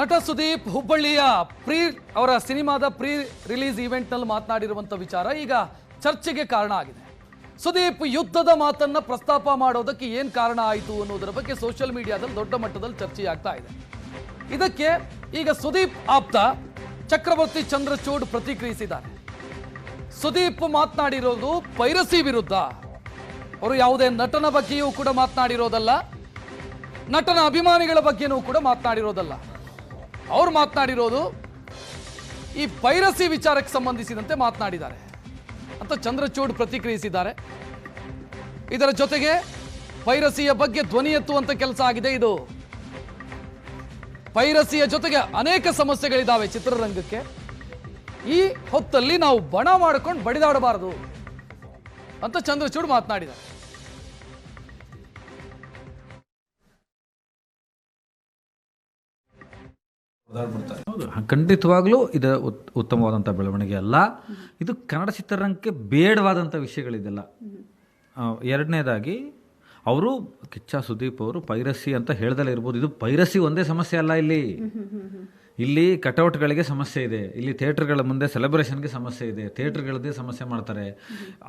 ನಟ ಸುದೀಪ್ ಹುಬ್ಬಳ್ಳಿಯ ಅವರ ಸಿನಿಮಾದ ಪ್ರೀ ರಿಲೀಸ್ ಈವೆಂಟ್ನಲ್ಲಿ ಮಾತನಾಡಿರುವಂಥ ವಿಚಾರ ಈಗ ಚರ್ಚೆಗೆ ಕಾರಣ ಆಗಿದೆ. ಸುದೀಪ್ ಯುದ್ಧದ ಮಾತನ್ನ ಪ್ರಸ್ತಾಪ ಮಾಡೋದಕ್ಕೆ ಏನು ಕಾರಣ ಆಯಿತು ಅನ್ನೋದರ ಬಗ್ಗೆ ಸೋಷಿಯಲ್ ಮೀಡಿಯಾದಲ್ಲಿ ದೊಡ್ಡ ಮಟ್ಟದಲ್ಲಿ ಚರ್ಚೆಯಾಗ್ತಾ ಇದೆ. ಇದಕ್ಕೆ ಈಗ ಸುದೀಪ್ ಆಪ್ತ ಚಕ್ರವರ್ತಿ ಚಂದ್ರಚೂಡ್ ಪ್ರತಿಕ್ರಿಯಿಸಿದ್ದಾರೆ. ಸುದೀಪ್ ಮಾತನಾಡಿರೋದು ಪೈರಸಿ ವಿರುದ್ಧ. ಅವರು ಯಾವುದೇ ನಟನ ಬಗ್ಗೆಯೂ ಕೂಡ ಮಾತನಾಡಿರೋದಲ್ಲ, ನಟನ ಅಭಿಮಾನಿಗಳ ಬಗ್ಗೆನೂ ಕೂಡ ಮಾತನಾಡಿರೋದಲ್ಲ. ಅವ್ರು ಮಾತನಾಡಿರೋದು ಈ ಪೈರಸಿ ವಿಚಾರಕ್ಕೆ ಸಂಬಂಧಿಸಿದಂತೆ ಮಾತನಾಡಿದ್ದಾರೆ ಅಂತ ಚಂದ್ರಚೂಡ್ ಪ್ರತಿಕ್ರಿಯಿಸಿದ್ದಾರೆ. ಇದರ ಜೊತೆಗೆ ಪೈರಸಿಯ ಬಗ್ಗೆ ಧ್ವನಿ ಎತ್ತುವಂತ ಕೆಲಸ ಆಗಿದೆ. ಇದು ಪೈರಸಿಯ ಜೊತೆಗೆ ಅನೇಕ ಸಮಸ್ಯೆಗಳಿದ್ದಾವೆ ಚಿತ್ರರಂಗಕ್ಕೆ. ಈ ಹೊತ್ತಲ್ಲಿ ನಾವು ಬಣ ಮಾಡಿಕೊಂಡು ಬಡಿದಾಡಬಾರದು ಅಂತ ಚಂದ್ರಚೂಡ್ ಮಾತನಾಡಿದ್ದಾರೆ. ಹೌದು, ಖಂಡಿತವಾಗ್ಲೂ ಇದು ಉತ್ತಮವಾದಂಥ ಬೆಳವಣಿಗೆ ಅಲ್ಲ. ಇದು ಕನ್ನಡ ಚಿತ್ರರಂಗಕ್ಕೆ ಬೇಡವಾದಂಥ ವಿಷಯಗಳಿದೆಲ್ಲ. ಎರಡನೇದಾಗಿ ಅವರು ಕಿಚ್ಚ ಸುದೀಪ್ ಅವರು ಪೈರಸಿ ಅಂತ ಹೇಳ್ದಲ್ಲೇ ಇರ್ಬೋದು. ಇದು ಪೈರಸಿ ಒಂದೇ ಸಮಸ್ಯೆ ಅಲ್ಲ. ಇಲ್ಲಿ ಕಟೌಟ್ಗಳಿಗೆ ಸಮಸ್ಯೆ ಇದೆ, ಇಲ್ಲಿ ಥಿಯೇಟರ್ಗಳ ಮುಂದೆ ಸೆಲೆಬ್ರೇಷನ್ಗೆ ಸಮಸ್ಯೆ ಇದೆ, ಥಿಯೇಟರ್ಗಳದ್ದೇ ಸಮಸ್ಯೆ ಮಾಡ್ತಾರೆ,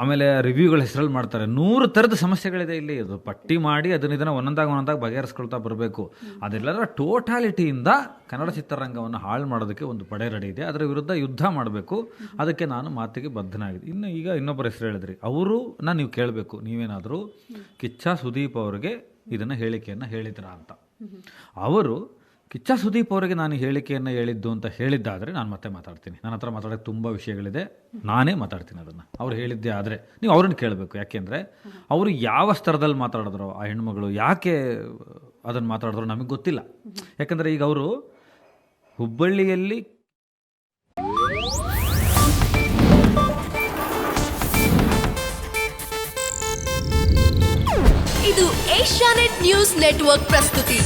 ಆಮೇಲೆ ರಿವ್ಯೂಗಳ ಹೆಸರಲ್ಲಿ ಮಾಡ್ತಾರೆ. 100 ಥರದ ಸಮಸ್ಯೆಗಳಿದೆ ಇಲ್ಲಿ. ಅದು ಪಟ್ಟಿ ಮಾಡಿ ಇದನ್ನ ಒಂದೊಂದಾಗಿ ಬಗೆಹರಿಸ್ಕೊಳ್ತಾ ಬರಬೇಕು. ಅದೆಲ್ಲರ ಟೋಟಾಲಿಟಿಯಿಂದ ಕನ್ನಡ ಚಿತ್ರರಂಗವನ್ನು ಹಾಳು ಮಾಡೋದಕ್ಕೆ ಒಂದು ಪಡೆ ರೆಡಿ ಇದೆ. ಅದರ ವಿರುದ್ಧ ಯುದ್ಧ ಮಾಡಬೇಕು. ಅದಕ್ಕೆ ನಾನು ಮಾತಿಗೆ ಬದ್ಧನಾಗಿದೆ. ಈಗ ಇನ್ನೊಬ್ಬರ ಹೆಸರು ಹೇಳಿದ್ರಿ, ಅವರು ನೀವು ಕೇಳಬೇಕು, ನೀವೇನಾದರೂ ಕಿಚ್ಚ ಸುದೀಪ್ ಅವರಿಗೆ ಇದನ್ನು ಹೇಳಿಕೆಯನ್ನು ಹೇಳಿದ್ರ ಅಂತ. ಅವರು ಕಿಚ್ಚ ಸುದೀಪ್ ಅವರಿಗೆ ನಾನು ಹೇಳಿಕೆಯನ್ನು ಹೇಳಿದ್ದು ಅಂತ ಹೇಳಿದ್ದಾದರೆ ನಾನು ಮತ್ತೆ ಮಾತಾಡ್ತೀನಿ. ನನ್ನ ಹತ್ರ ಮಾತಾಡೋಕ್ಕೆ ತುಂಬ ವಿಷಯಗಳಿದೆ, ನಾನೇ ಮಾತಾಡ್ತೀನಿ ಅದನ್ನು. ಅವ್ರು ಹೇಳಿದ್ದೆ ಆದರೆ ನೀವು ಅವ್ರನ್ನ ಕೇಳಬೇಕು. ಯಾಕೆಂದರೆ ಅವರು ಯಾವ ಸ್ತರದಲ್ಲಿ ಮಾತಾಡಿದ್ರು, ಆ ಹೆಣ್ಮಗಳು ಯಾಕೆ ಅದನ್ನು ಮಾತಾಡಿದ್ರು ನಮಗೆ ಗೊತ್ತಿಲ್ಲ. ಯಾಕಂದರೆ ಈಗ ಅವರು ಹುಬ್ಬಳ್ಳಿಯಲ್ಲಿ ಇದು ಏಷ್ಯಾನೆಟ್ ನ್ಯೂಸ್ ನೆಟ್ವರ್ಕ್ ಪ್ರಸ್ತುತಿ.